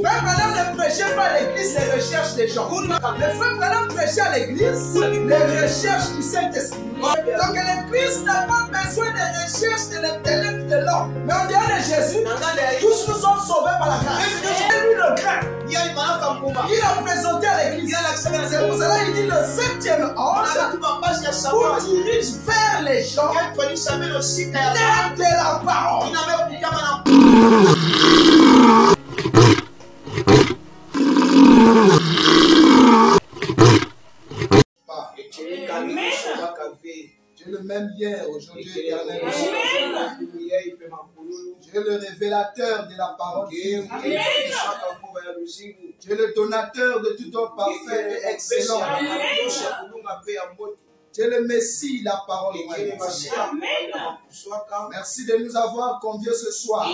Frère Branham ne prêchait pas à l'église les recherches des gens. Le frère Branham prêchait à l'église les recherches du Saint-Esprit. Donc l'église n'a pas besoin des recherches de l'intellect de l'homme. Mais en dehors de Jésus, tous nous sommes sauvés par la grâce. Et lui le grand. Il a présenté à l'église. C'est pour cela qu'il dit le 7e ange vous dirige vers les gens nés de la parole. Dieu le même hier, aujourd'hui, éternellement. Dieu le révélateur de la parole. Dieu le donateur de tout homme parfait et excellent. Dieu le Messie, la parole. Merci de nous avoir conviés ce soir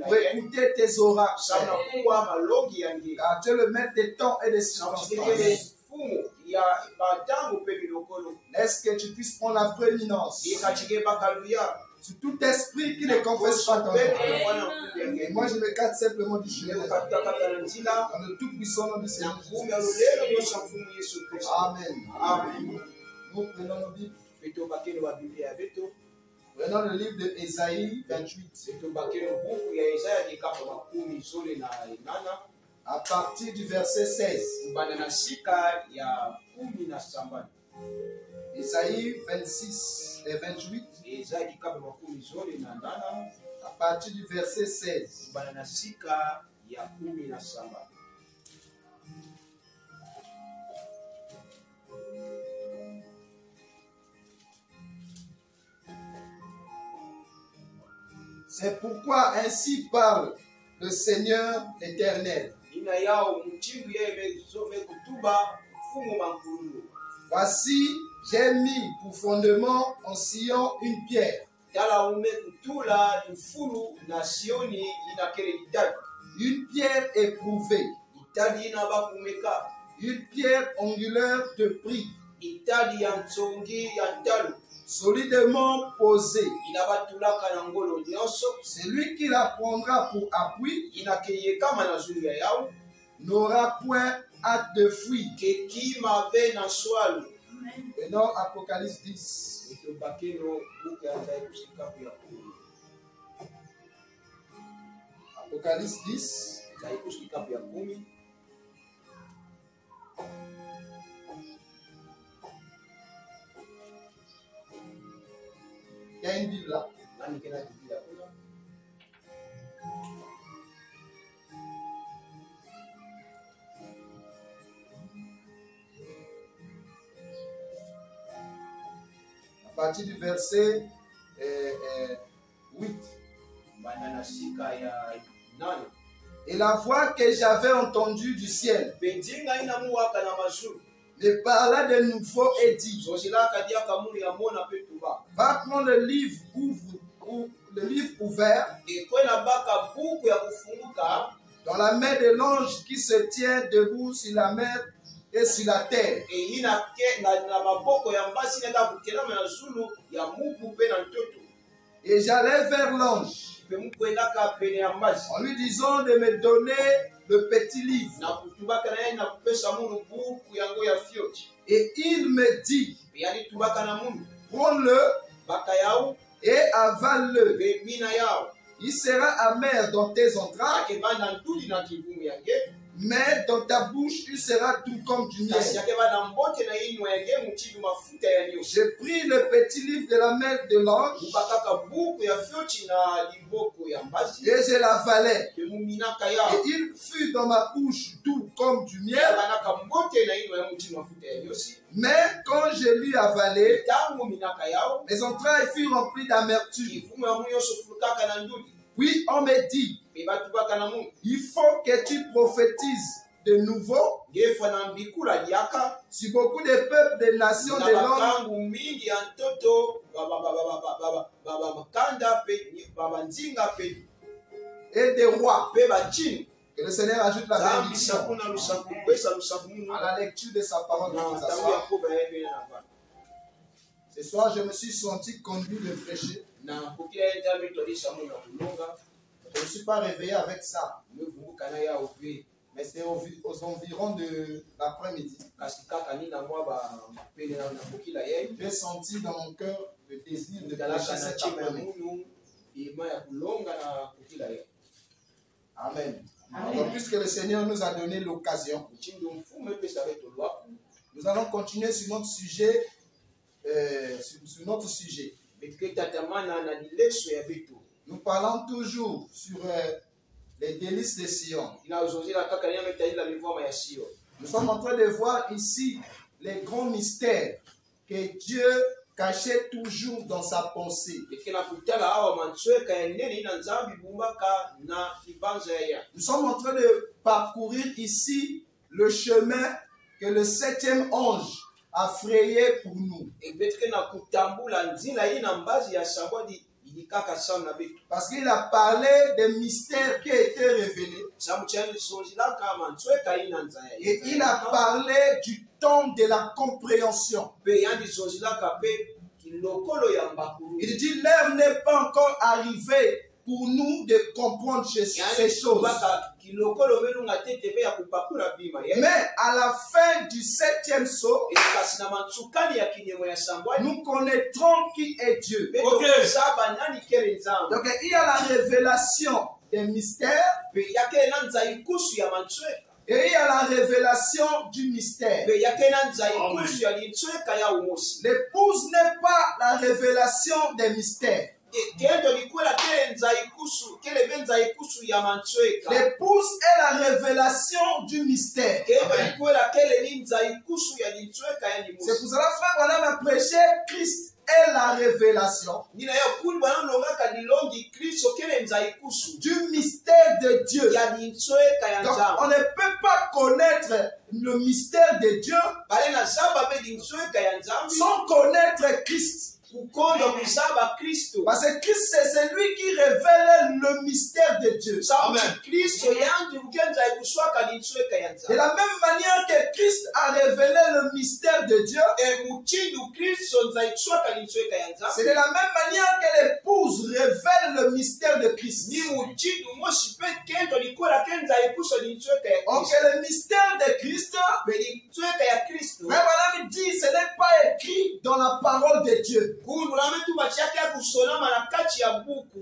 pour écouter tes oracles. Car tu es le maître des temps et des circonstances. Laisse que tu puisses prendre la prééminence sur tout esprit qui ne confesse pas ton nom. Et moi je me cadre simplement du chemin dans le tout puissant nom du Seigneur Jésus. Amen. Amen. Nous prenons nos Bibles. Prenons le livre de Ésaïe 28. À partir du verset 16. Ésaïe 26 et 28. À partir du verset 16. C'est pourquoi ainsi parle le Seigneur l'Éternel. Voici, j'ai mis pour fondement en Sion une pierre. Une pierre éprouvée. Une pierre angulaire de prix. Solidement posée. Celui qui la prendra pour appui n'aura point hâte de fuir. Et non, Apocalypse 10. Apocalypse 10. Il y a une Bible là. À partir du verset 8. Et la voix que j'avais entendue du ciel me parla de nouveau et dit: va prendre le livre ouvert dans la main de l'ange qui se tient debout sur la mer et sur la terre. Et j'allais vers l'ange en lui disant de me donner le petit livre. Et il me dit: prends-le et avale-le. Il sera amer dans tes entrailles, mais dans ta bouche il sera tout comme du miel. J'ai pris le petit livre de la main de l'ange et je l'avalai. Et il fut dans ma bouche tout comme du miel. Mais quand je l'eus avalé, mes entrailles furent remplies d'amertume. Puis on me dit: il faut que tu prophétises de nouveau sur beaucoup de peuples, de nations, de langues et des rois. Que le Seigneur ajoute la bénédiction à la lecture de sa parole. Ce soir, je me suis senti conduit de prêcher Je ne suis pas réveillé avec ça. Mais c'est aux environs de l'après-midi. J'ai senti dans mon cœur le désir de prêcher cet après-midi. Amen. Donc, puisque le Seigneur nous a donné l'occasion, nous allons continuer sur notre sujet. Nous parlons toujours sur les délices de Sion. Nous sommes en train de voir ici les grands mystères que Dieu cachait toujours dans sa pensée. Nous sommes en train de parcourir ici le chemin que le 7e ange a frayé pour nous. Parce qu'il a parlé des mystères qui ont été révélés. Et il a parlé du temps de la compréhension. Il dit l'heure n'est pas encore arrivée pour nous de comprendre ces choses. Mais à la fin du 7e saut, nous connaîtrons qui est Dieu. Donc il y a la révélation des mystères et il y a la révélation du mystère. L'épouse n'est pas la révélation des mystères. L'épouse est la révélation du mystère. C'est pour cela que Frère Branham a prêché Christ est la révélation du mystère de Dieu. Donc, on ne peut pas connaître le mystère de Dieu sans connaître Christ. Parce que Christ, c'est celui qui révèle le mystère de Dieu. Amen. De la même manière que Christ a révélé le mystère de Dieu, c'est de la même manière que l'épouse révèle le mystère de Christ. Donc le mystère de Christ, mais voilà, il dit, ce n'est pas écrit dans la parole de Dieu.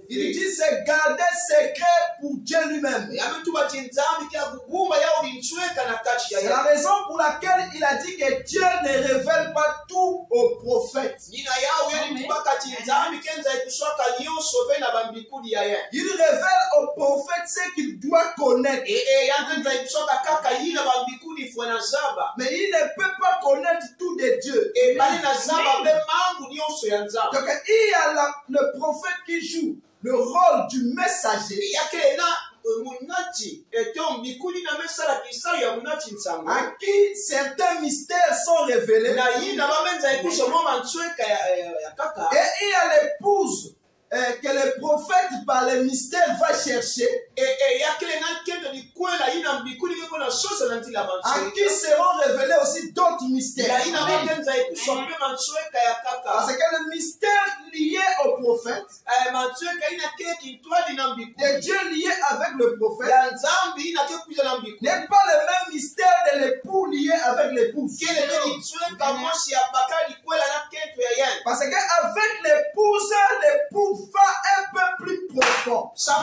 Il dit c'est garder secret pour Dieu lui-même. C'est la raison pour laquelle il a dit que Dieu ne révèle pas tout aux prophètes. Il révèle aux prophètes ce qu'il doit connaître. Mais il ne peut pas connaître tout de Dieu. Donc il y a le prophète qui joue le rôle du messager, à qui certains mystères sont révélés. Et il y a l'épouse que le prophète par les mystères va chercher, à qui seront révélés aussi d'autres mystères. Parce que le mystère lié au prophète, de Dieu lié avec le prophète, n'est pas le même mystère de l'époux lié avec l'épouse. Parce qu'avec l'épouse, l'époux va un peu plus profond. C'est ça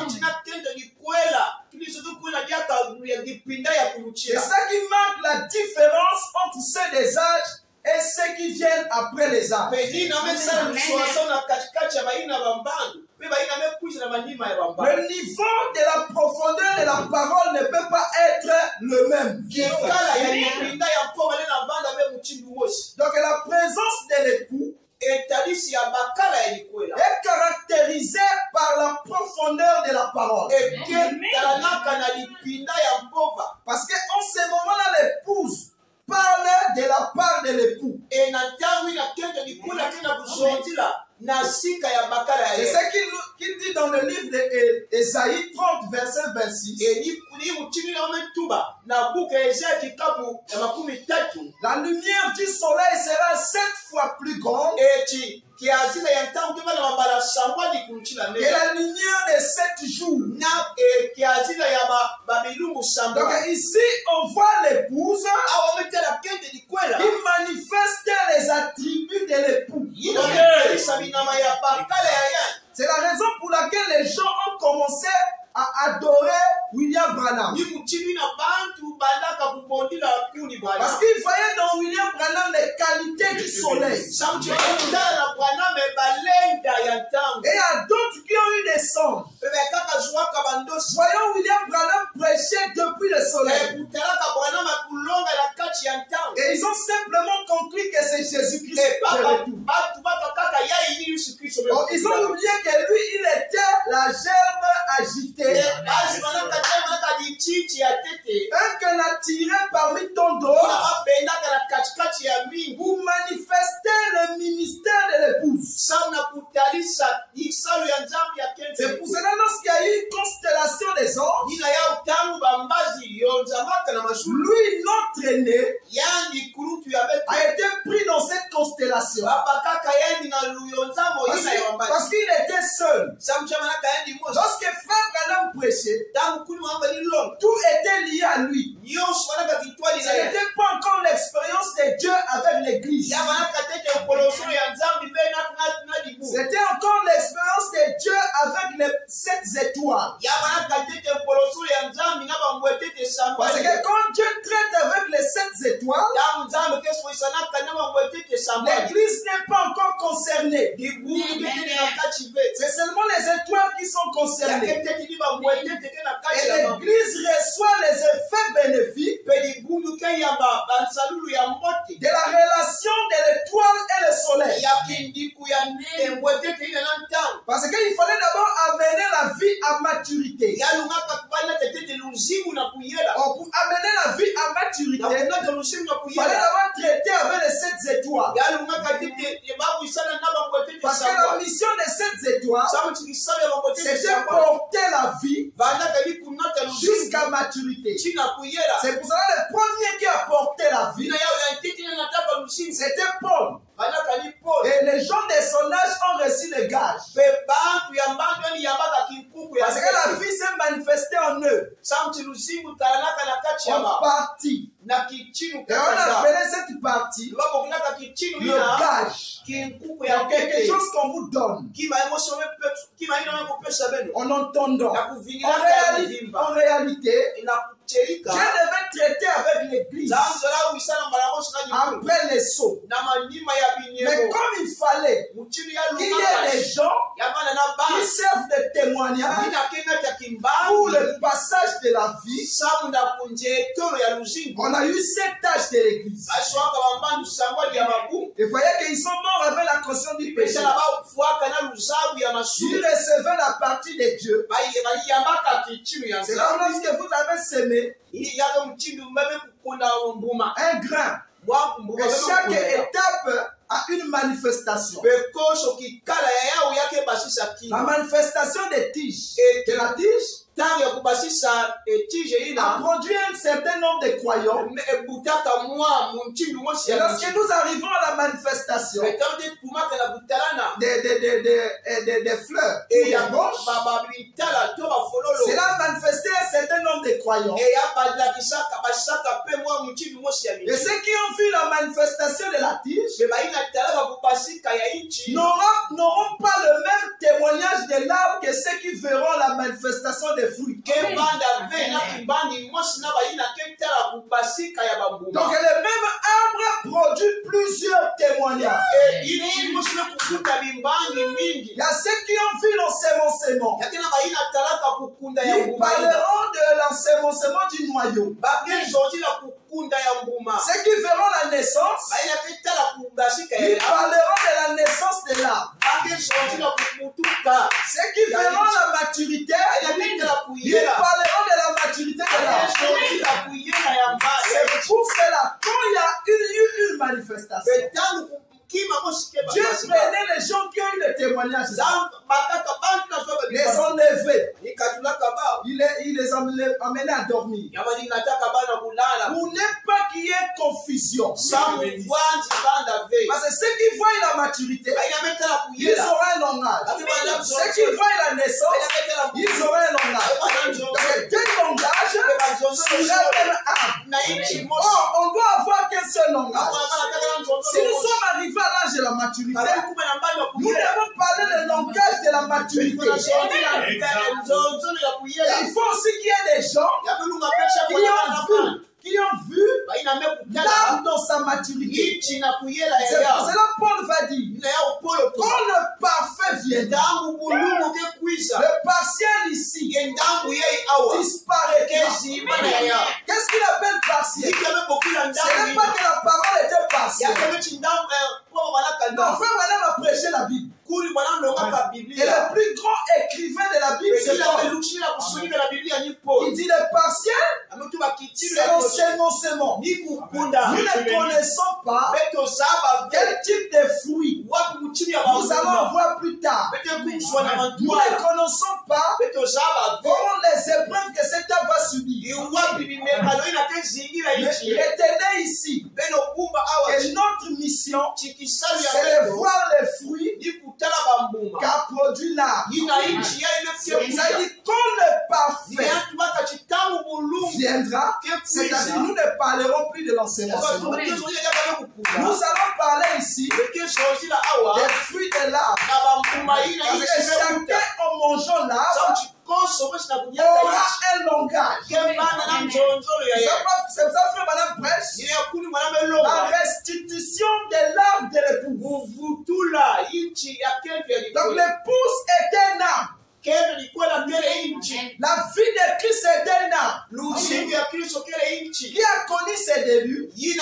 qui marque la différence entre ceux des âges et ceux qui viennent après les âges. Le niveau de la profondeur de la parole ne peut pas être le même. Donc la présence de l'époux est caractérisée par la profondeur de la parole. Parce qu'en ce moment-là, l'épouse parle de la part de l'époux. Il C'est ce qu'il dit dans le livre d'Ésaïe 30, verset 26. La lumière du soleil sera 7 fois plus grande que la lumière des 7 jours. Donc ici, on voit l'épouse qui manifeste les attributs de l'époux. C'est la raison pour laquelle les gens ont commencé à adorer William Branham. Parce qu'ils voyaient dans William Branham les qualités du soleil. Et il y a d'autres qui ont eu des songes. Voyons William Branham prêcher depuis le soleil. Et ils ont simplement conclu que c'est Jésus-Christ. Ils ont oublié que lui, il était la gerbe agitée. Un qu'on a tiré parmi ton dos pour manifester le ministère de l'épouse. C'est pour cela lorsqu'il y a eu une constellation des anges, lui, notre aîné, a été pris dans cette constellation parce qu'il était seul. Lorsque frère Branham prêchait, tout était lié à lui. Ce n'était pas encore l'expérience de Dieu avec l'église. C'était encore l'expérience de Dieu avec les 7 étoiles. Parce que quand Dieu traite avec les 7 étoiles, l'église n'est pas encore concernée. C'est seulement les étoiles qui sont concernées. Et l'église reçoit les effets bénéfiques de la relation de l'étoile et le soleil. Parce qu'il fallait d'abord amener la vie à maturité. Pour amener la vie à maturité, il fallait d'abord traiter avec les 7 étoiles. Parce que la mission des 7 étoiles, c'était porter la vie jusqu'à maturité. C'est pour ça que le premier qui a porté la vie, c'était Paul. Et les gens de son âge ont reçu le gage. Parce que la vie s'est manifestée en eux. En partie. Et on appelait cette partie le gage. Quelque chose qu'on vous donne. En entendant. En réalité, Dieu devait traiter avec l'église après les sauts. Mais comme il fallait qu'il y ait des gens qui servent de témoignage pour le passage de la vie, on a eu 7 âges de l'église. Et vous voyez qu'ils sont morts avec la conscience du péché. Ils recevaient la partie de Dieu. C'est comme lorsque vous avez semé un grain. Et chaque étape a une manifestation. La manifestation des tiges. De la tige a produit un certain nombre de croyants. Et lorsque nous arrivons à la manifestation des fleurs qui approchent, cela a manifesté un certain nombre de croyants. Et ceux qui ont vu la manifestation de la tige n'auront pas le même témoignage de l'arbre que ceux qui verront la manifestation des fruits. Donc le même arbre produit plusieurs témoignages. Il y a ceux qui ont vu l'ensemencement. Ils parleront de l'ensemencement du noyau. Ceux qui verront la naissance, ils parleront de la naissance de l'arbre. Ceux qui verront la maturité, ils parleront de la maturité de l'arbre. C'est pour cela, quand il y a eu une manifestation, Dieu prenait les gens qui ont eu le témoignage. Les enlevait. Il les amenait à dormir. Pour ne pas qu'il y ait confusion. Parce que ceux qui voient la maturité, ils auront un langage. Ceux qui voient la naissance, ils auront un langage. Donc, quel langage sera même âme. Or, on doit avoir qu'un seul langage. Si nous sommes arrivés à l'âge de la maturité, nous devons parler le langage de la maturité. Il faut aussi qu'il y ait des gens qui ont vu l'âme dans sa maturité. C'est pour cela Paul va dire, quand le parfait viendra, le partiel ici disparaîtra. Qu'est-ce qu'il appelle partiel? Ce n'est pas que la parole était partielle. Non, frère Madame a prêché la Bible. Et le plus grand écrivain de la Bible, c'est Paul. Il dit le partiel, c'est l'enseignement. Nous ne connaissons pas quel type de fruits nous allons voir plus tard. Nous ne connaissons pas comment les épreuves que cet homme va subir. Retenez ici que notre mission, c'est de voir les fruits qu'a produit l'arbre. C'est-à-dire quand le parfait viendra, c'est-à-dire nous ne parlerons plus de l'enseignement. Nous allons parler ici des fruits de l'arbre. Parce que chacun en mangeant l'arbre aura un langage. C'est ça, frère Madame prêche. La restitution de l'arbre de l'épouse. Donc l'épouse est un arbre. La vie de Christ est un arbre qui a connu ses débuts et qui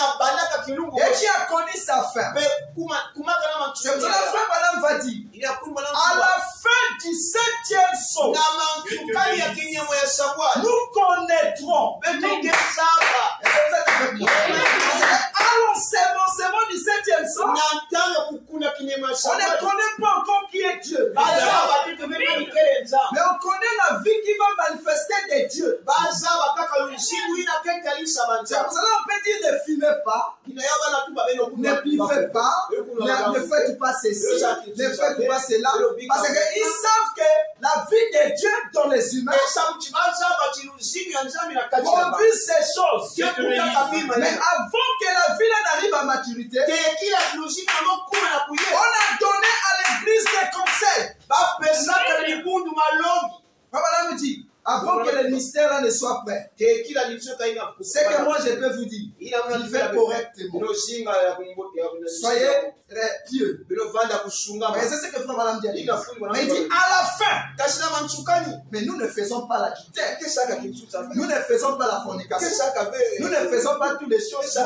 a connu sa fin. C'est pour la frère Madame va dire, à la fin du 7e saut, nous connaîtrons à l'enseignement du 7e saut, on ne connaît pas encore qui est Dieu. Mais on connaît la vie qui va manifester de Dieu. C'est pour cela on peut dire ne fumez pas, ne buvez pas, ne faites pas ceci, ne faites pas cela. Parce qu'ils savent que la vie de Dieu dans les humains produit ces choses. Mais avant que la vie n'arrive à maturité, on a donné à l'église des conseils. Papa me dit, avant que le mystère ne soit prêt, c'est que moi je peux vous dire, vivez correctement. Soyez pieux. C'est ce que Frère Madame dit. Mais il dit à la fin. Mais nous ne faisons pas la quittée. Nous ne faisons pas la fornication. Nous ne faisons pas toutes les choses.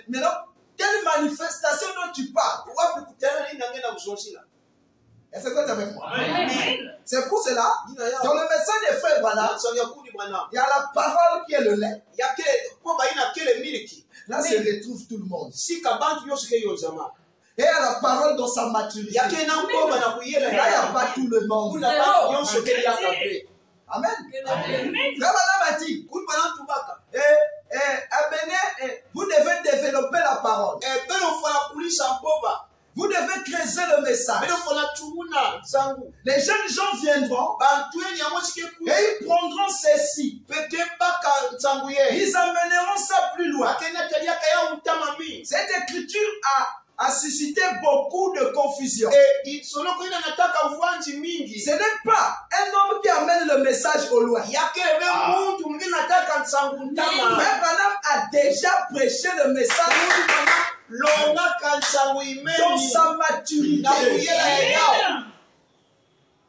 Mais non, quelle manifestation dont tu parles? Est-ce que tu es avec moi? C'est pour cela, dans le message des frères Branham, il y a la parole qui est le lait. Là, se retrouve tout le monde. Et il y a la parole dans sa maturité. Là, il n'y a pas tout le monde. Amen. Frère Branham a dit, vous devez développer la parole. Vous devez creuser le message. Les jeunes gens viendront et ils prendront ceci. Ils amèneront ça plus loin. Cette écriture a suscité beaucoup de confusion. Ce n'est pas un homme qui amène le message au loin. Frère Branham a déjà prêché le message dans sa maturité.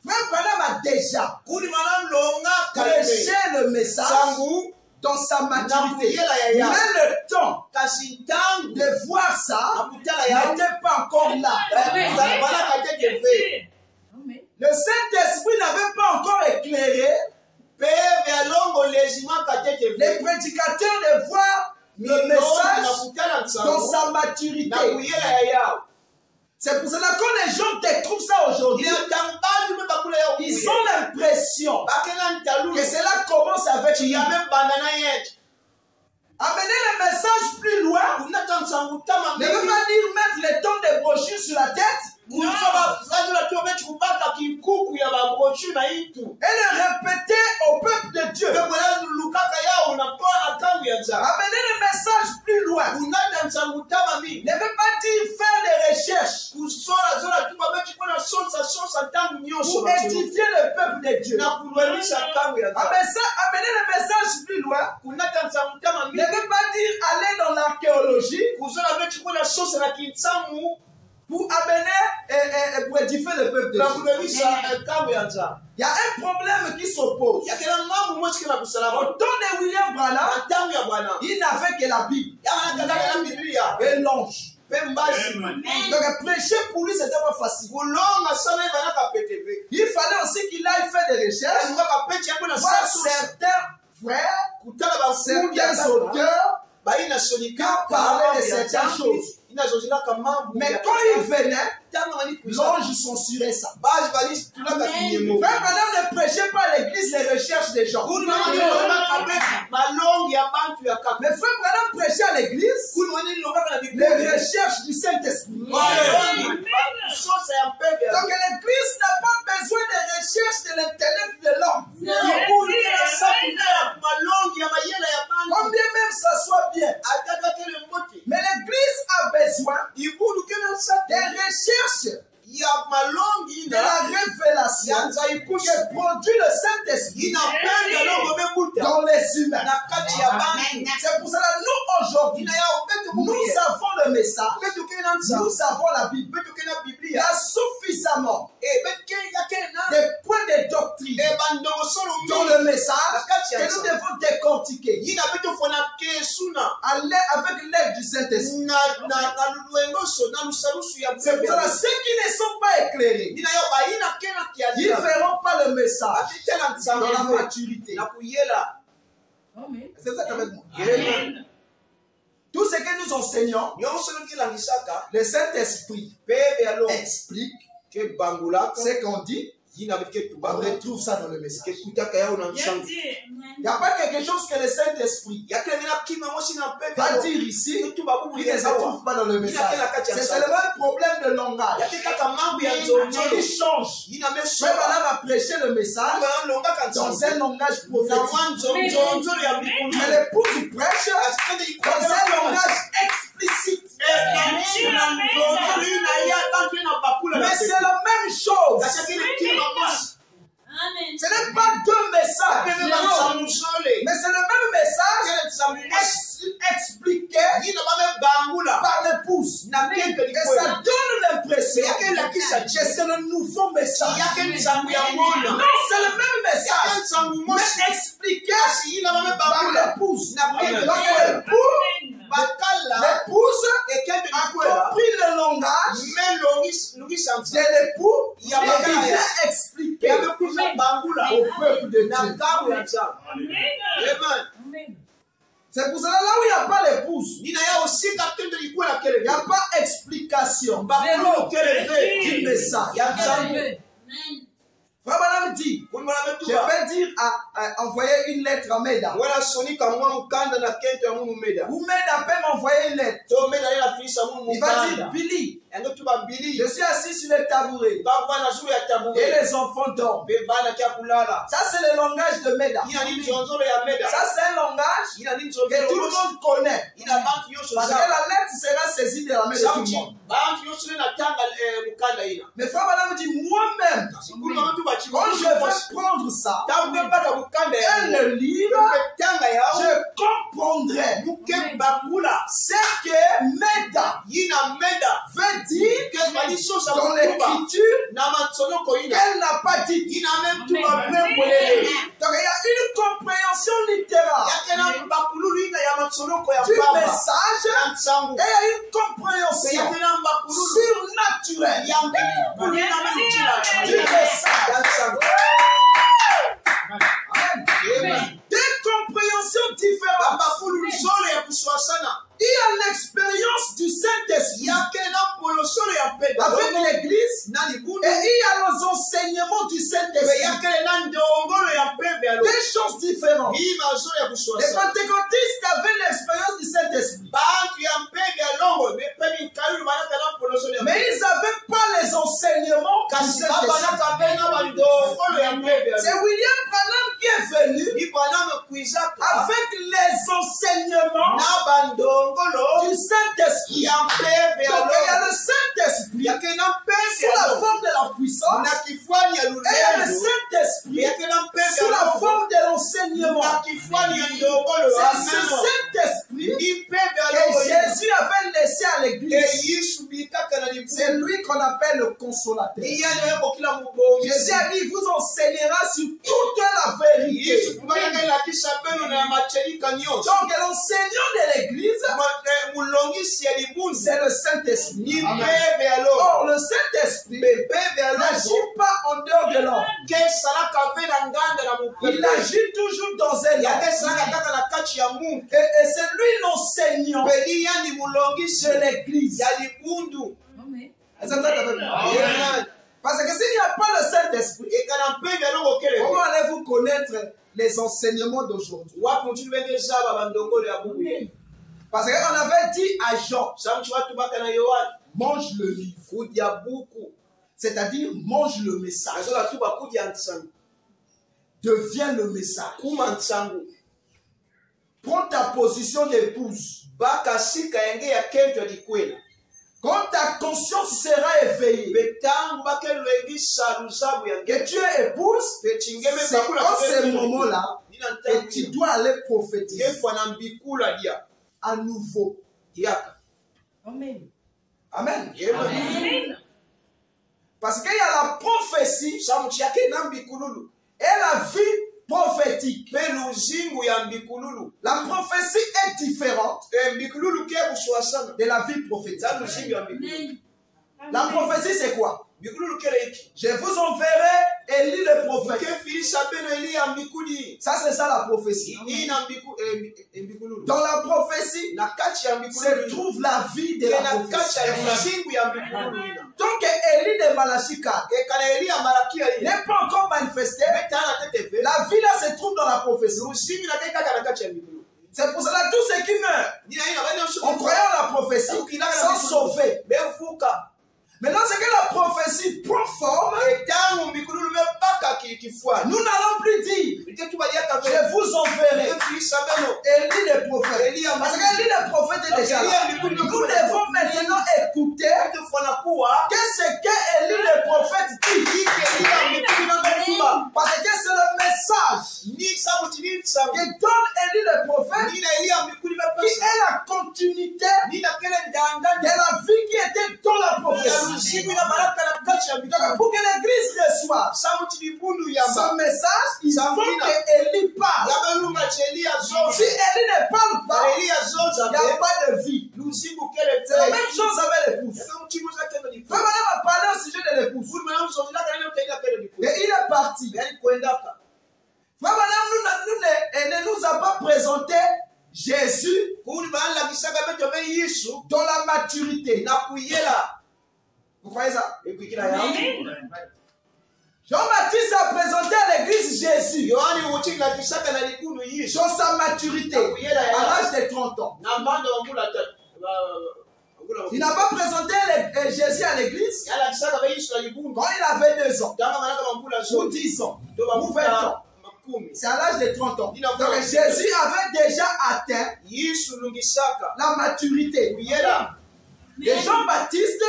Frère Branham a déjà prêché le message dans sa maturité. Mais le temps de voir ça n'était pas encore là. Le Saint-Esprit n'avait pas encore éclairé les prédicateurs de voir le message dans sa maturité. C'est pour cela que quand les gens découvrent ça aujourd'hui, ils ont l'impression que cela commence avec lui. Amener le message plus loin ne veut pas dire mettre les tons de brochures sur la tête et le répéter au peuple de Dieu. Amener le message plus loin ne veut pas dire faire des recherches pour édifier le peuple de Dieu. Amener le message plus loin ne veut pas dire aller dans l'archéologie pour amener pour édifier le peuple de Dieu. Il y a un problème qui s'oppose. Au temps de William Branham, il n'avait que la Bible et l'ange. Donc prêcher pour lui c'était pas facile. Il fallait aussi qu'il aille faire des recherches, voir certains frères, certains auteurs qui parlaient de certaines choses. Mais quand il venait, l'ange censurait ça. Frère Branham ne prêchait pas à l'église les recherches des gens. Mais frère Branham prêchait à l'église les recherches du Saint-Esprit. Donc l'église n'a pas besoin des recherches de l'intellect de l'homme. Combien même ça soit bien. Mais l'église a besoin des recherches de la révélation que produit le Saint-Esprit dans les humains. C'est pour cela nous aujourd'hui, nous avons le message, nous avons la Bible. Il y a suffisamment des points de doctrine dans le message que nous devons décortiquer avec l'aide du Saint-Esprit. C'est pour cela ceux qui ne sont pas éclairés, ils ne verront pas le message dans la maturité. C'est ça qu'avec moi. Tout ce que nous enseignons, le Saint-Esprit explique ce qu'on dit. On retrouve ça dans le message. Il n'y a pas quelque chose que le Saint-Esprit va dire ici qui ne se trouve pas dans le message. C'est seulement un problème de langage. Il change. Même Madame a prêché le message dans un langage prophétique. Mais l'épouse prêche dans un langage explicite. Mais c'est la même chose. Ce n'est pas deux messages, mais c'est le même message expliqué par l'épouse. Et ça donne l'impression que c'est le nouveau message. Non, c'est le même message, mais expliqué par l'épouse. Donc l'épouse a compris le langage de l'époux et il vient expliquer au peuple de Dieu. C'est pour cela là où il n'y a pas l'épouse, il n'y a pas explication du message. Frère Madame dit, je vais dire à envoyer une lettre à Meda. Ou Meda peut m'envoyer une lettre. Il va dire, Billy, je suis assis sur le tabouret. Et les enfants dorment. Ça c'est le langage de Meda. Ça c'est un langage que tout le monde connaît. Parce que la lettre sera saisie de la main de tout le monde. Mais frère Madame dit, moi-même, quand je vais prendre ça et le lire, je comprendrai ce que Meda veut dire dans l'écriture qu'elle n'a pas dit. Donc il y a une compréhension littérale du message et il y a une compréhension surnaturelle du message. Amen. Des compréhensions différentes. Il y a l'expérience du Saint-Esprit avec l'église et il y a les enseignements du Saint-Esprit. Des choses différentes. Les pentecôtistes avaient l'expérience du Saint-Esprit. Mais ils n'avaient pas les enseignements du Saint-Esprit. C'est William Branham qui est venu avec les enseignements du Saint-Esprit. Donc il y a le Saint-Esprit sous la forme de la puissance et il y a le Saint-Esprit sous la forme de l'enseignement. C'est ce Saint-Esprit que Jésus avait laissé à l'église. C'est lui qu'on appelle le consolateur. Jésus a dit, il vous enseignera sur toute la vérité. Donc l'enseignant de l'église, c'est le Saint-Esprit. Or, le Saint-Esprit n'agit pas en dehors de l'homme. Il agit toujours dans un homme. Et c'est lui l'enseignant de l'église. Parce que s'il n'y a pas le Saint-Esprit, comment allez-vous connaître les enseignements d'aujourd'hui? Parce qu'on avait dit à Jean, mange le livre. C'est-à-dire, mange le message. Deviens le message. Prends ta position d'épouse. Quand ta conscience sera éveillée, que tu es épouse, c'est en ce moment-là que tu dois aller prophétiser à nouveau. Amen. Amen. Amen. Parce qu'il y a la prophétie et la vie prophétique. La prophétie est différente de la vie prophétique. La prophétie, c'est quoi? Je vous enverrai Élie le prophète. Ça, c'est ça la prophétie. Dans la prophétie se trouve la vie de la prophétie. Donc Élie de Malachie 4 n'est pas encore manifesté. La vie là se trouve dans la prophétie. C'est pour cela que tous ceux qui meurent en croyant la prophétie sont sauvés. Mais lorsque la prophétie prend forme, nous n'allons plus dire je vous enverrai Élie le prophète. Parce qu'Élie le prophète est déjà là. Nous devons maintenant écouter qu'est-ce que Élie le prophète dit. Parce que c'est le message que donne Élie le prophète qui est la continuité de la vie qui était dans la prophétie. Pour que l'église reçoive son message, il faut que Élie parle. Si Élie ne parle pas, il n'y a pas de vie. C'est la même chose avec l'épouse. Frère Madame a parlé au sujet de l'épouse. Et il est parti. Frère Madame ne nous a pas présenté Jésus dans la maturité. Vous croyez ça? Jean-Baptiste a présenté à l'église Jésus dans sa maturité, à l'âge de 30 ans. Il n'a pas présenté Jésus à l'église quand il avait 2 ans, ou 10 ans, ou 20 ans. C'est à l'âge de 30 ans. Donc Jésus avait déjà atteint la maturité. Et Jean-Baptiste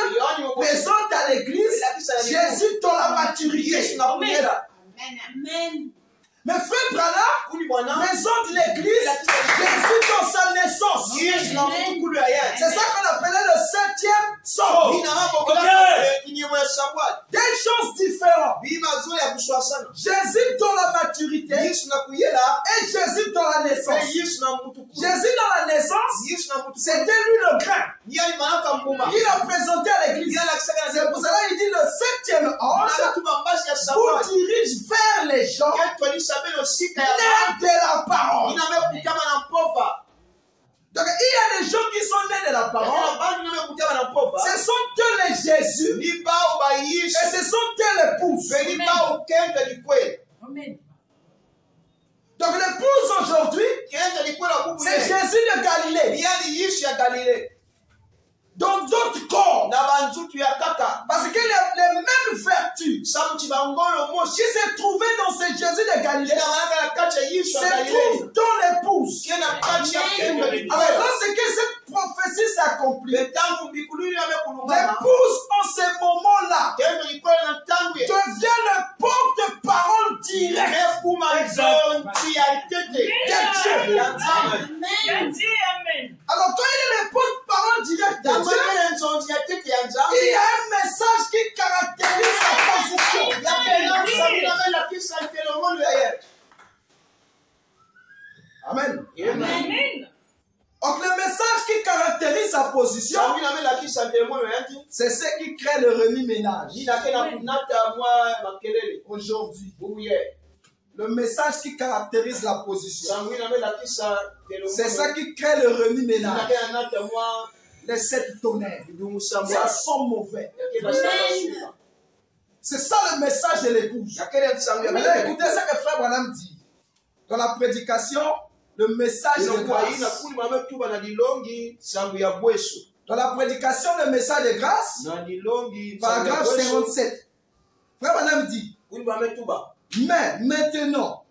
présente à l'église Jésus dans la maturité. Amen. Mais frère Branham présente l'église Jésus dans sa naissance. C'est ça qu'on appelait le 7e sort. Des choses différentes. Jésus dans la maturité et Jésus dans la naissance. Jésus dans la naissance, c'était lui le grain. Il a présenté à l'église. C'est pour cela qu'il dit le 7e ange vous dirige vers les gens nés de la parole. dessus. Et ce sont elles l'épouses. Amen. Donc l'épouse aujourd'hui, c'est Jésus de Galilée. Dans d'autres corps. Parce qu'il a les mêmes vertus qui se trouvaient dans ce Jésus de Galilée se trouvent dans l'épouse. Alors lorsque cette prophétie s'accomplit, l'épouse en ce moment-là devient le porte-parole direct de Dieu. Alors quand il est le porte-parole direct de Dieu, il y a un message qui caractérise sa position. Amen. Donc le message qui caractérise sa position, c'est ce qui crée le remue-ménage. Aujourd'hui, le message qui caractérise la position, c'est ça qui crée le remue-ménage. Les 7 tonnerres, ça sont mauvais. C'est ça le message de l'épouse. Maintenant, écoutez ce que Frère Branham dit. Dans la prédication, le message de grâce. Dans la prédication, le message de grâce, paragraphe 57. Frère Branham dit, mais maintenant,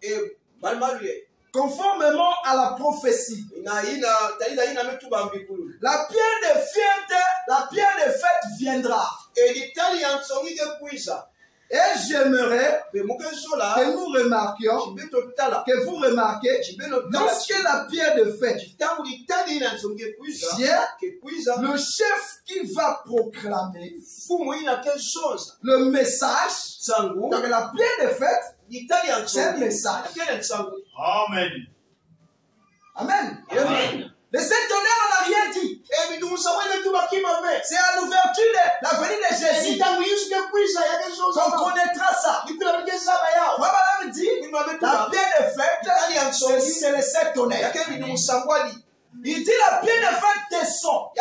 conformément à la prophétie, la pierre de fête viendra. Et j'aimerais que nous remarquions, que vous remarquez, lorsque la pierre de fête vient, le chef qui va proclamer le message, donc la pierre de fête, c'est un message. Amen. Amen. Amen. Le Saint-Tonnerre n'a rien dit. C'est à l'ouverture de la venue de Jésus qu'on connaîtra ça. Voilà, me dit, la pierre de fête, c'est le Saint-Tonnerre. Il dit la pierre de fête descend. Et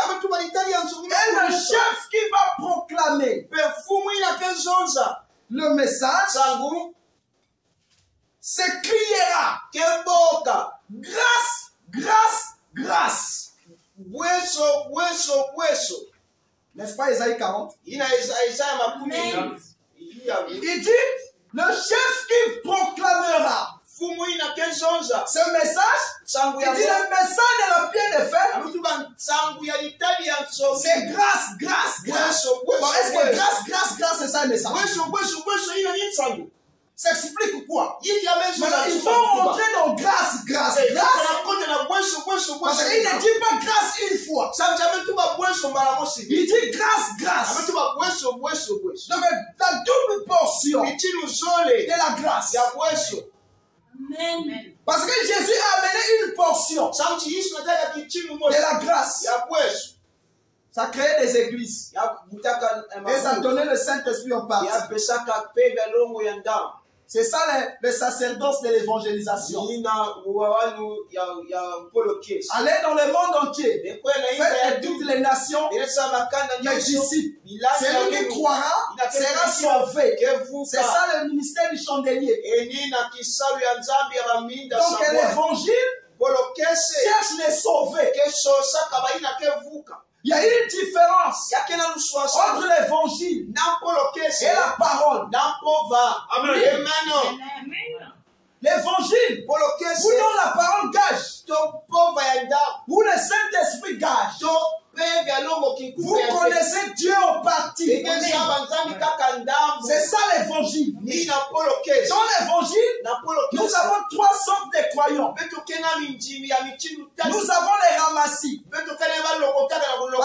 le chef qui va proclamer le message s'écriera grâce, grâce, grâce. N'est-ce pas Isaïe 40? Il dit, le chef qui proclamera ce message, il dit le message de la pierre de fête, c'est grâce, grâce, grâce. Bon, est-ce que grâce, grâce, grâce, c'est ça le message? Ça explique quoi? Maintenant, il faut rentrer dans grâce, grâce, grâce. Parce qu'il ne dit pas grâce une fois. Il dit grâce, grâce. Donc, la double portion de la grâce. Amen. Parce que Jésus a amené une portion de la grâce. Ça crée des églises. Et ça donnait le Saint-Esprit en partie. C'est ça le sacerdoce de l'évangélisation. Allez dans le monde entier. Faites de toutes les nations mes disciples. Celui qui croira sera sauvé. C'est ça le ministère du chandelier. Donc l'évangile cherche les sauvés. Il y a une différence entre l'évangile et la parole. Amen. L'évangile, vous donne la parole gage, où le Saint-Esprit gage. Vous connaissez Dieu en partie. C'est ça l'évangile. Dans l'évangile, nous avons 3 sortes de croyants. Nous avons les ramassis. Parce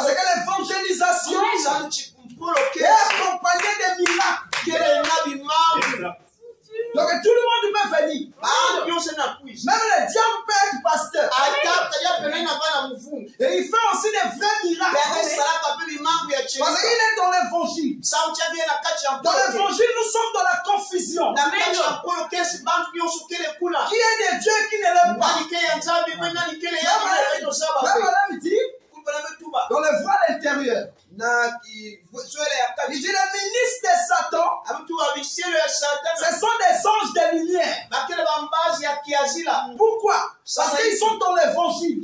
que l'évangélisation est accompagnée de miracles. Donc tout le monde peut venir. Même le diable peut être pasteur. Et il fait aussi des vrais miracles. Parce qu'il est dans l'évangile. Dans l'évangile, nous sommes dans la confusion. Qui est de Dieu qui ne l'aime pas? Frère Madame dit, dans le voile intérieur, Il dit les ministres de Satan, ce sont des anges de lumière. Pourquoi? Parce qu'ils sont dans l'évangile.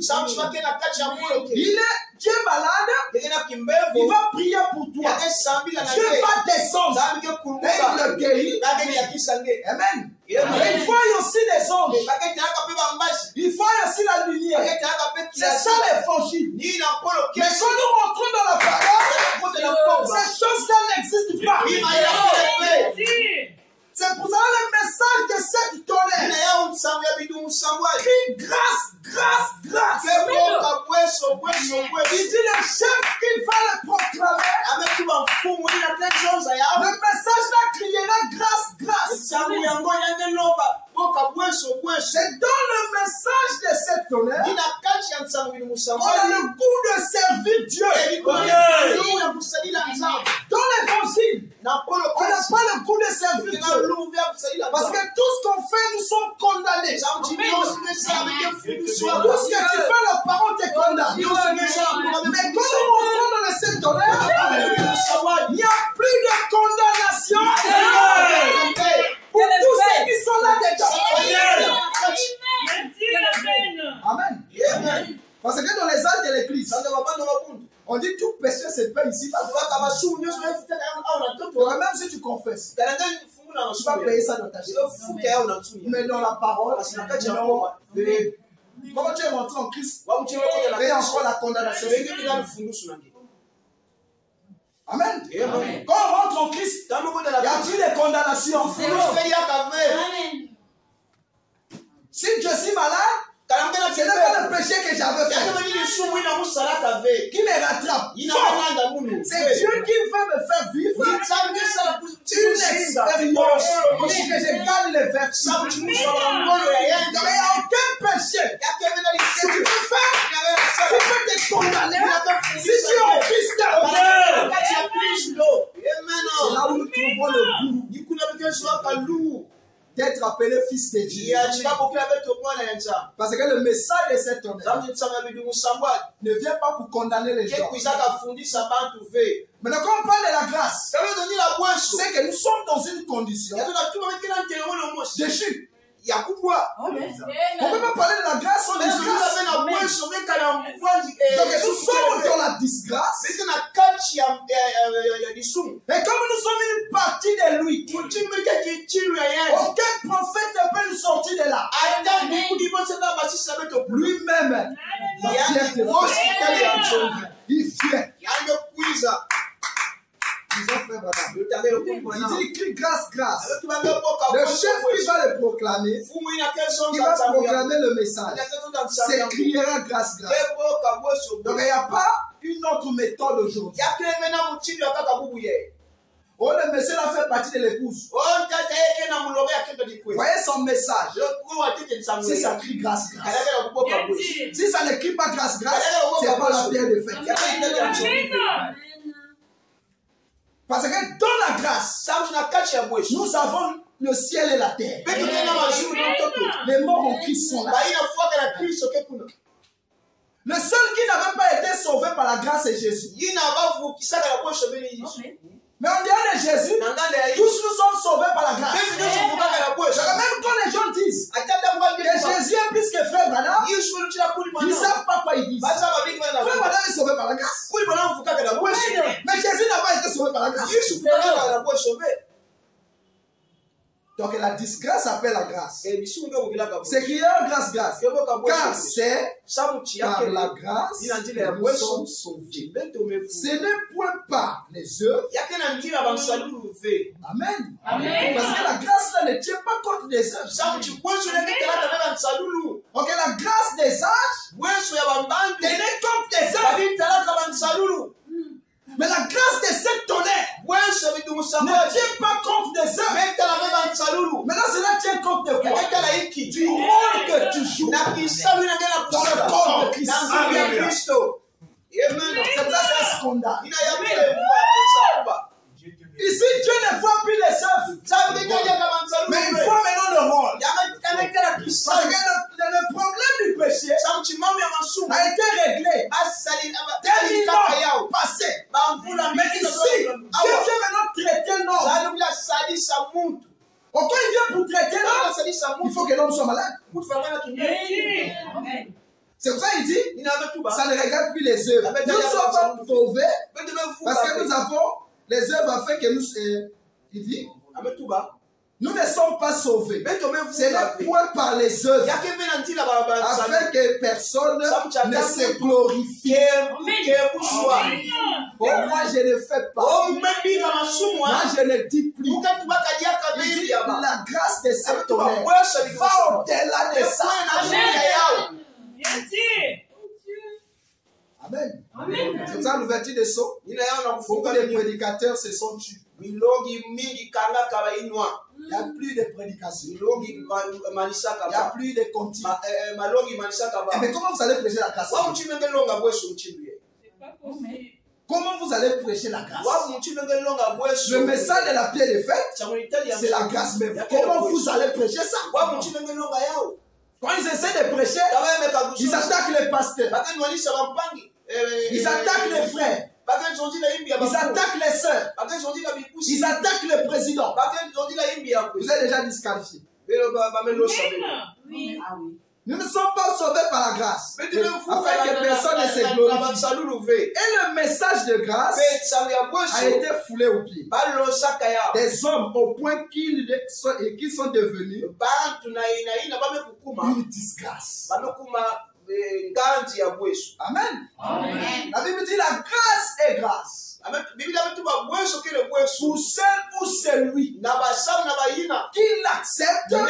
Tu es malade, il va prier pour toi. Dieu va descendre et il le guérit. Amen. Et il faut aussi des anges. Il faut aussi la lumière. C'est ça l'évangile. Mais quand nous rentrons dans la parole, ces choses-là n'existent pas. C'est pour ça le message de cette tonnerre. Crie grâce, grâce, grâce. Il dit le chef qui va le proclamer. Le message là criera grâce, grâce. C'est dans le message de cette tonnerre on a le goût de servir Dieu. Dans l'évangile, on n'a pas le goût de servir Dieu. Parce que tout ce qu'on fait, nous sommes condamnés. Tout ce que tu fais, la parole te condamne. Mais quand nous rentrons dans le cette tonnerre, il n'y a plus de condamnation. Pour tous ceux qui sont là déjà. Amen. Parce que dans les actes de l'église, on dit tout péché se paie ici. Même si tu confesses, tu vas payer ça dans ta chaise. Mais dans la parole, non. Comment tu es rentré en Christ et encore la condamnation. Amen. Quand on rentre en Christ, il y a plus de condamnation. Si je suis malade, ce n'est pas le péché que j'avais fait qui me rattrape. C'est Dieu qui veut me faire vivre une expérience pour que je gagne les vertus. Il n'y a aucun péché que tu peux faire qui peut te condamner si tu es en Christ. C'est là où nous trouvons le goût d'être appelé fils de Dieu. Parce que le message de cette tonnerre ne vient pas pour condamner les gens. Maintenant, quand on parle de la grâce, c'est que nous sommes dans une condition de chute. Il y a pouvoir. On ne peut pas parler de la grâce sans disgrâce. Donc nous sommes dans la disgrâce. Et comme nous sommes une partie de lui, aucun prophète ne peut nous sortir de là. Lui-même, il fait. Il dit grâce, grâce. Le chef qui va le proclamer, qui va proclamer le message, c'est criera grâce, grâce. Donc il n'y a pas une autre méthode aujourd'hui. Oh, le monsieur là fait partie de l'épouse. Voyez son message. Si ça crie grâce, grâce. Si ça ne crie pas grâce, grâce, c'est pas la pierre de fête. Parce que dans la grâce, nous avons le ciel et la terre. Les morts en Christ sont là. Le seul qui n'avait pas été sauvé par la grâce est Jésus. Mais en dehors de Jésus, tous nous sommes sauvés par la grâce. Même quand les gens disent que Jésus est plus que frère Branham, ils ne savent pas quoi ils disent. Frère Branham est sauvé par la grâce. Mais Jésus n'a pas été sauvé par la grâce. Donc la disgrâce appelle la grâce. C'est qu'il y a grâce, grâce. Car c'est par la grâce que nous sommes sauvés. Ce n'est point par les œuvres. Amen. Parce que la grâce là ne tient pas compte des œuvres. Donc la grâce des âges tenait compte des œuvres. Mais la grâce de cette tonnerre ne tient pas compte des œuvres. Maintenant, cela tient compte de quoi? Du rôle que tu joues dans le corps de Christ. C'est ça, c'est un scandale. Ici, Dieu ne voit plus les œuvres. Mais il voit maintenant le rôle. Parce que le problème du péché, a été réglé. 2000 ans passés. Mais ici, Dieu vient maintenant traiter l'homme. Quand il vient pour traiter l'homme, il faut que l'homme soit malade. C'est pour ça qu'il dit, ça ne regarde plus les œuvres. Nous ne sommes pas sauvés parce que nous avons les œuvres afin que nous... il dit, nous ne sommes pas sauvés. Ce n'est point par les œuvres afin que personne ne se glorifie. Oh, moi je ne fais pas. Moi je ne dis plus. Il dit, la grâce de cet honneur va au-delà de ça. Amen. C'est ça l'ouverture des sceaux. Beaucoup de prédicateurs se sont tués. Il n'y a plus de prédication. Il n'y a plus de continu. Mais comment vous allez prêcher la grâce? Comment vous allez prêcher la grâce? Le message de la pierre de fête, c'est la grâce. Mais comment vous allez prêcher ça? Quand ils essaient de prêcher, ils attaquent les pasteurs. Ils attaquent les frères. Ils attaquent les sœurs. Ils attaquent le président. Vous êtes déjà disqualifié. Nous ne sommes pas sauvés par la grâce, afin que personne ne se glorifie. Et le message de grâce a été foulé aux pieds des hommes au point qu'ils sont devenus une disgrâce. Amen. La Bible dit la grâce est grâce. Pour celle ou celui qui l'accepte comme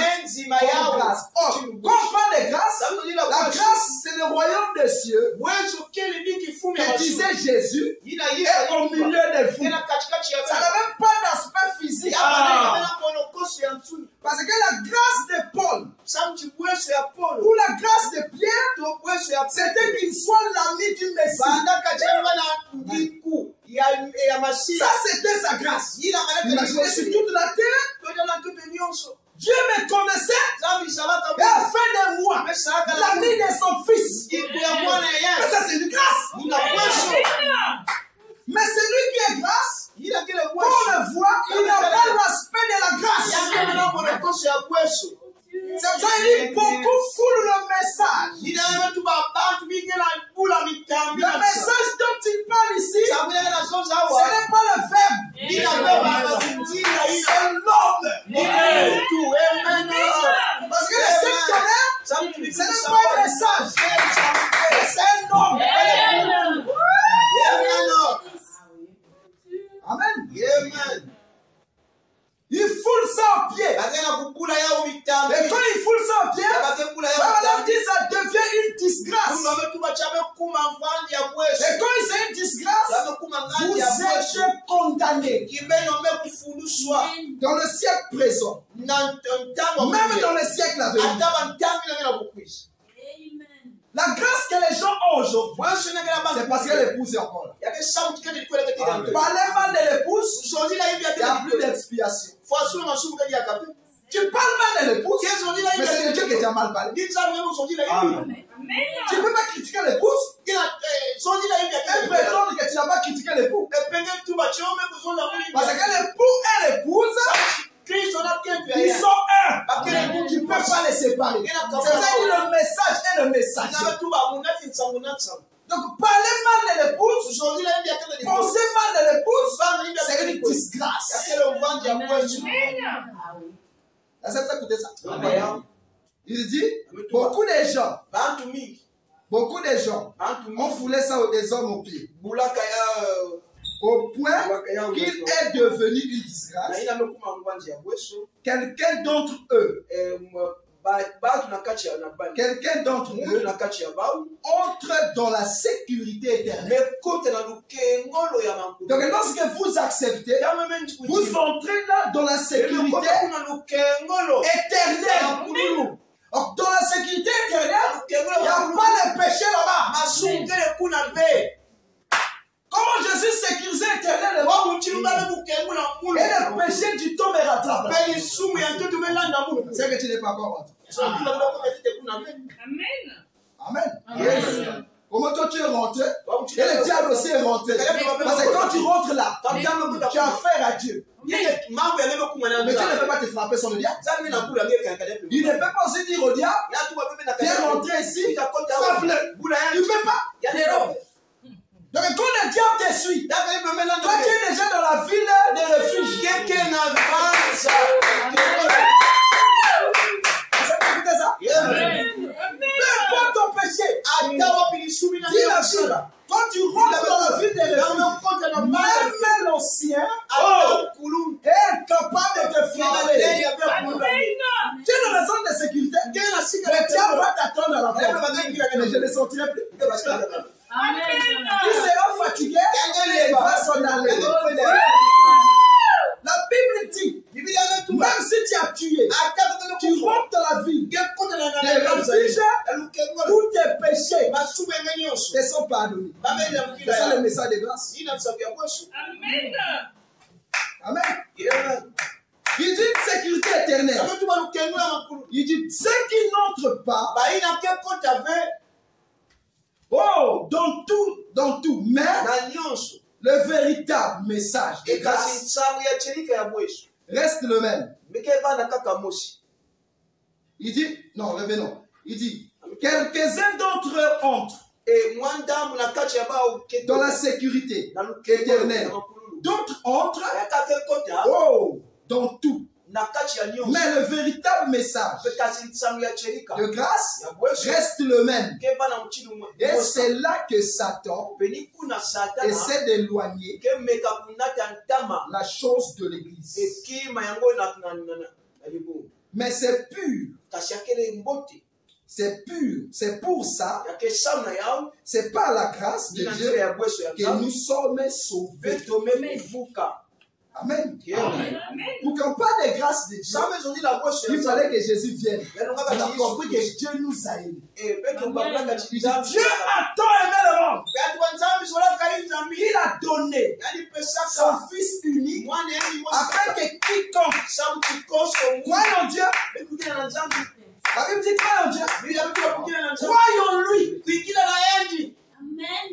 grâce. Or, quand on parle de grâce, la grâce c'est le royaume des cieux que disait Jésus est au milieu des fous. Ça n'a même pas d'aspect physique. Parce que la grâce de Paul ou la grâce de Pierre, c'était qu'il soit l'ami du Messie. Ça c'était sa grâce. Imaginez sur toute la terre. Dieu me connaissait et a fait de moi l'ami de son fils. Mais ça c'est une grâce. Mais celui qui est grâce, on le voit, il n'a pas l'aspect de la grâce. C'est pour ça qu'il dit beaucoup foulent le message. Le message dont il parle ici, ce n'est pas le verbe. C'est l'homme. Parce que le sectionnaire, ce n'est pas un message. C'est un homme. Amen. Il foule ça au pied. Et quand il foule ça au pied, on dit ça devient une disgrâce. Et quand c'est une disgrâce, vous êtes condamné. Dans le siècle présent, même dans le siècle à venir. La grâce que les gens ont aujourd'hui, c'est parce que l'épouse est encore là. Parlez mal de l'épouse, il n'y a plus d'expiation. Tu parles mal de l'épouse, mais c'est Dieu qui t'a mal parlé. Tu ne peux pas critiquer l'épouse et prétendre que tu n'as pas critiqué l'époux. Parce que l'époux et l'épouse, ils sont un. Tu ne peux pas les séparer. C'est ça que le message est le message. Donc, parler mal de l'épouse, penser mal de l'épouse, c'est une disgrâce. Est-ce que tu écouté ça? Il dit, beaucoup de gens ont foulé ça des hommes aux pieds. Au point qu'il est devenu une disgrâce. Quelqu'un d'entre eux entre dans la sécurité éternelle. Donc lorsque vous acceptez, vous entrez là dans la sécurité éternelle. Or, dans la sécurité éternelle, il n'y a pas de péché là-bas. Comment Jésus sécurisait éternellement et le péché du temps est rattrapé. C'est que tu n'es pas encore rentré. Amen. Yes. Comment toi tu es rentré? Et le diable aussi est rentré. Parce que quand tu rentres là, tu as affaire à Dieu. Mais tu ne peux pas te frapper sur le diable. Il ne peut pas aussi dire au diable, viens rentrer ici, frappe-le. Il ne peut pas. Donc quand le diable te suit, toi tu es déjà dans la ville de refuge. Peu importe ton péché, dis la Bible. Quand tu rentres dans la ville de refuge, même l'ancien est incapable de te frapper. Tu es dans la zone de sécurité. Le diable va t'attendre à la porte. Mais je ne sortirai plus. Il sera fatigué, il va s'en aller. La Bible dit, même si tu as tué, tu rentres dans la vie, les refuges, tous tes péchés te sont pardonnés. C'est ça le message de grâce. Amen. Il dit sécurité éternelle. Il dit ceux qui n'entrent pas, dans tout, mais le véritable message de grâce reste le même. Il dit, non, revenons. Il dit, quelques-uns d'entre eux entrent dans la sécurité éternelle. D'autres entrent dans tout. Mais le véritable message de grâce reste le même. Et c'est là que Satan essaie d'éloigner la chose de l'Église. Mais c'est pur. C'est pur. C'est pour ça. C'est par la grâce de Dieu que nous sommes sauvés. Amen. Pour qu'on parle des grâces de Dieu, il fallait que Jésus vienne. On a compris que Dieu nous a aimés. Dieu a tant aimé le monde. Il a donné son Fils unique afin que quiconque croie en Dieu. La Bible dit crois en Dieu. Croyons en lui.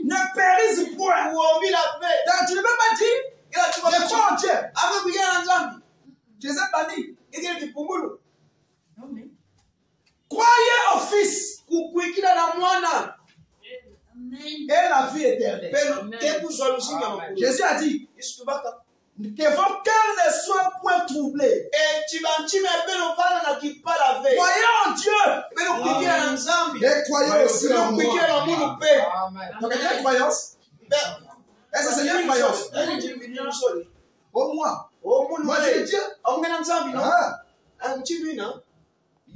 Ne périsse point. Donc tu ne peux pas dire je crois en Dieu. Jésus t'a dit. Croyez au Fils. Et la vie éternelle. Jésus a dit que vos cœurs ne soient point troublés. Croyez en Dieu. Et croyez aussi en moi. Donc, il y a une croyance. Est-ce que c'est une croyance? Au moins. Moi, j'ai Dieu.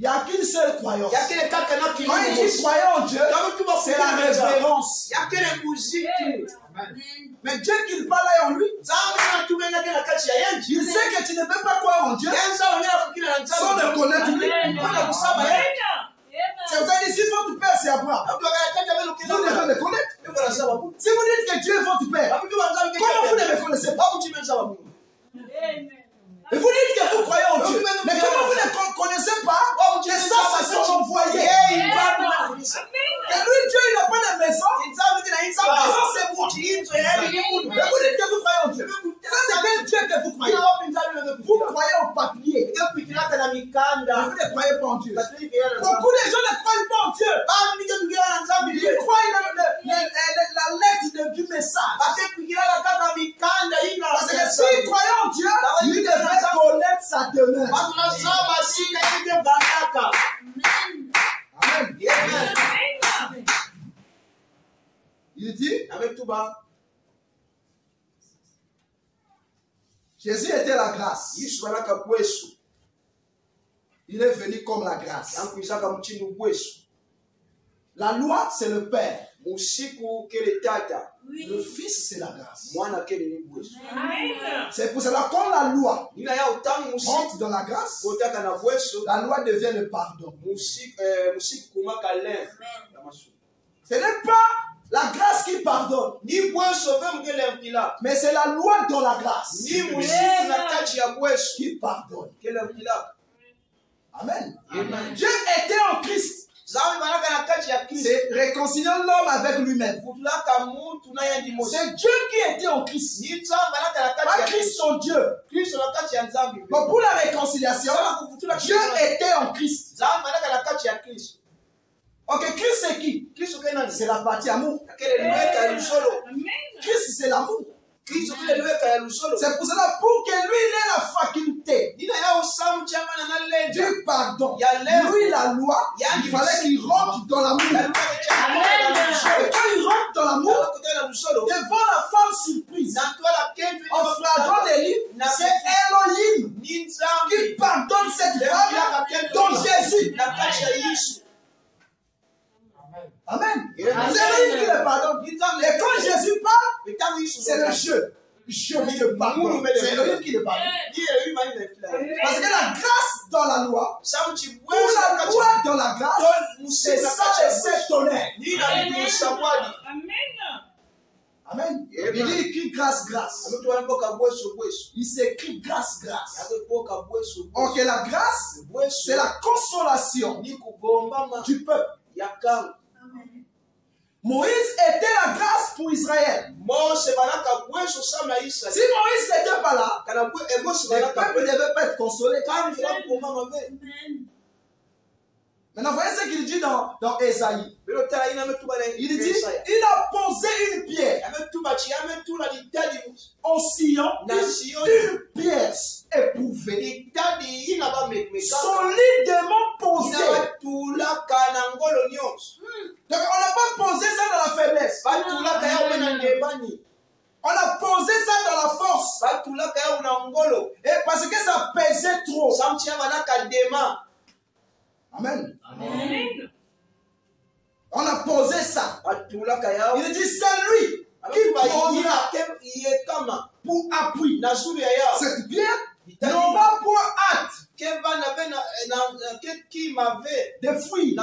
Il n'y a qu'une seule croyance. Quand il dit croyant en Dieu, c'est la révérence. Mais Dieu qu'il parle en lui, il sait que tu ne peux pas croire en Dieu sans le connaître lui. C'est vous avez dit, si votre père c'est Abraham, vous devez le connaître. Si vous dites que Dieu est votre père, comment vous ne le connaissez pas? Et vous dites que vous croyez en Dieu, mais comment vous ne connaissez pas que ça c'est son envoyé? Et lui, Dieu, il n'a pas de maison. Sa maison, c'est moi. Mais vous dites que vous croyez en Dieu. Ça, c'est quel Dieu que vous croyez? Vous croyez au papier. Vous ne croyez pas en Dieu. Beaucoup de gens ne croient pas en Dieu. Ils croient la lettre du message. Parce que s'ils croyaient en Dieu, ils devaient connaître sa demeure. Amen. Il dit, Jésus était la grâce. Il est venu comme la grâce. La loi, c'est le Père. Le Fils, c'est la grâce. C'est pour cela que quand la loi rentre dans la grâce, la loi devient le pardon. Ce n'est pas la grâce qui pardonne, mais c'est la loi dans la grâce qui pardonne. Amen. Dieu était en Christ. C'est réconcilier l'homme avec lui-même. C'est Dieu qui était en Christ. Pas Christ son Dieu. Donc pour la réconciliation, Dieu était en Christ. Ok, Christ c'est qui? C'est la partie amour. Christ c'est l'amour. C'est pour cela, pour que lui il ait la faculté du pardon, lui la loi, il fallait qu'il rentre dans l'amour. Et quand il rentre dans l'amour, devant la femme surprise, en flagrant délit, c'est Elohim qui pardonne cette femme dans Jésus. Amen. C'est Elohim qui le pardonne. Et quand Jésus parle, c'est le jeu. Je te pardonne. C'est Elohim qui le pardonne. Parce que la grâce dans la loi, ou la loi dans la grâce, c'est ça et c'est tonnerre. Amen. Il dit écrit grâce, grâce. Il s'écrit grâce, grâce. Ok, la grâce, c'est la consolation du peuple. Moïse était la grâce pour Israël. Si Moïse n'était pas là, le peuple ne devait pas être consolé. Maintenant, voyez ce qu'il dit dans Ésaïe. Il dit, il a posé une pierre en Sion, une pierre éprouvée, solidement posée. Donc on n'a pas posé ça dans la faiblesse. On a posé ça dans la force. Et parce que ça pesait trop. Amen. Amen. On a posé ça. Il dit c'est lui qui prendra pour appui cette pierre n'aura point hâte de fruits.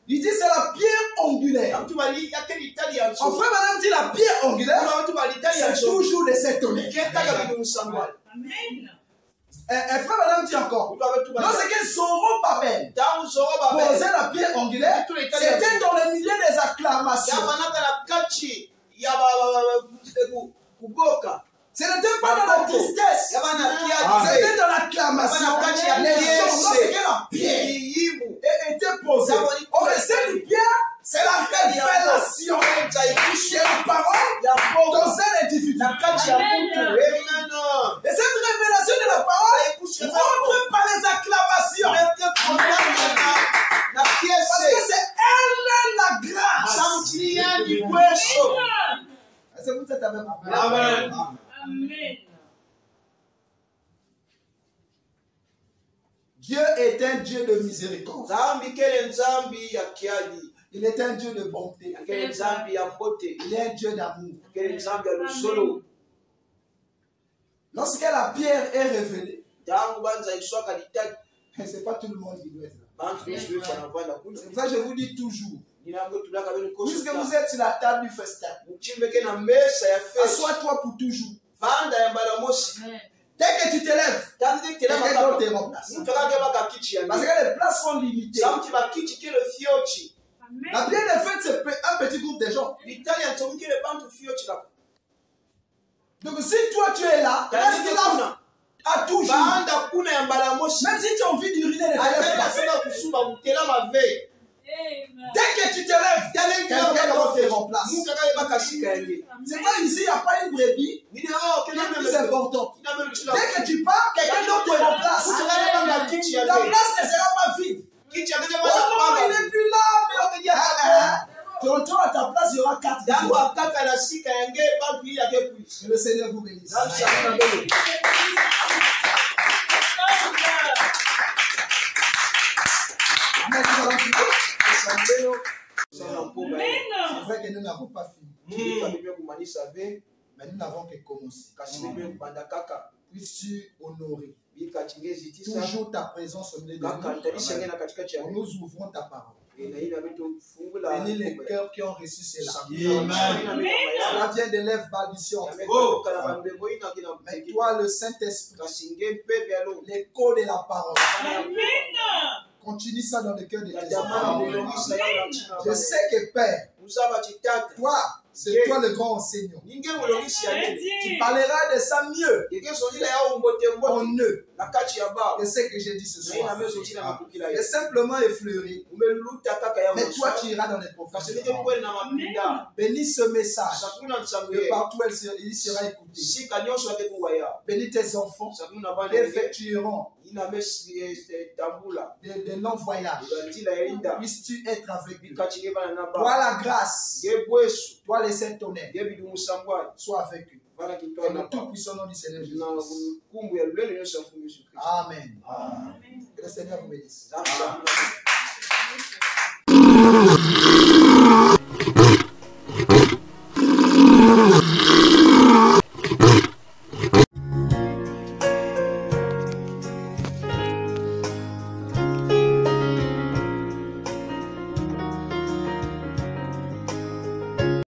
Il dit c'est la pierre angulaire. En frère, madame dit la pierre angulaire, c'est toujours de s'étonner. Amen. Frère, madame dit encore. Non, c'est que Zorobabel posait la pierre angulaire, c'était dans le milieu des acclamations. Ce n'était pas dans la tristesse, c'était dans l'acclamation. Les gens, lorsque la pierre était posée, on essaie une pierre, c'est la révélation. C'est la parole dans cette difficulté. Et cette révélation de la parole rentre par les acclamations. Parce que c'est elle la grâce. Est-ce que vous êtes avec moi? Amen. Amen. Dieu est un Dieu de miséricorde. Il est un Dieu de bonté. Il est un Dieu d'amour. Lorsque la pierre est révélée, ce n'est pas tout le monde qui doit être là. C'est pour ça que je vous dis toujours, puisque vous êtes sur la table du festin, assois-toi pour toujours. Dès que tu te lèves, quelqu'un d'autre te remplace. Parce que les places sont limitées. La prière de fête, c'est un petit groupe de gens. Donc si toi tu es là, reste là à toujours. Même si tu as envie d'uriner, ne te lève pas. Dès que tu te lèves, quelqu'un d'autre te remplace. C'est pas ici, il n'y a pas une brebis qui est plus importante. Dès que tu pars, quelqu'un d'autre te remplace. Ta place ne sera pas vide. Oh non, il n'est plus là. Tu retournes à ta place, il y aura 4. Que le Seigneur vous bénisse. C'est vrai que nous n'avons pas fini. Mais nous n'avons que commencé. Puisses-tu honorer toujours ta présence au milieu de nous. Nous ouvrons ta parole. Bénis les cœurs qui ont reçu cela. Cela vient de lèvres balbutiantes. Mais toi, le Saint-Esprit, l'écho de la parole, Continue ça dans le cœur de tes Amen. enfants. Je sais que Père, toi, c'est toi le grand enseignant. Tu parleras de ça mieux en eux que ce que j'ai dit ce soir. Et simplement effleurer. Mais toi, tu iras dans les profondeurs. Bénis ce message. Que partout il sera écouté. Bénis tes enfants qui effectueront de longs voyages. Puisses-tu être avec eux. Toi la grâce. Toi les saints tonnerres. Sois avec eux. Dans le tout puissant nom du Seigneur Jésus. Amen. Que le Seigneur vous bénisse.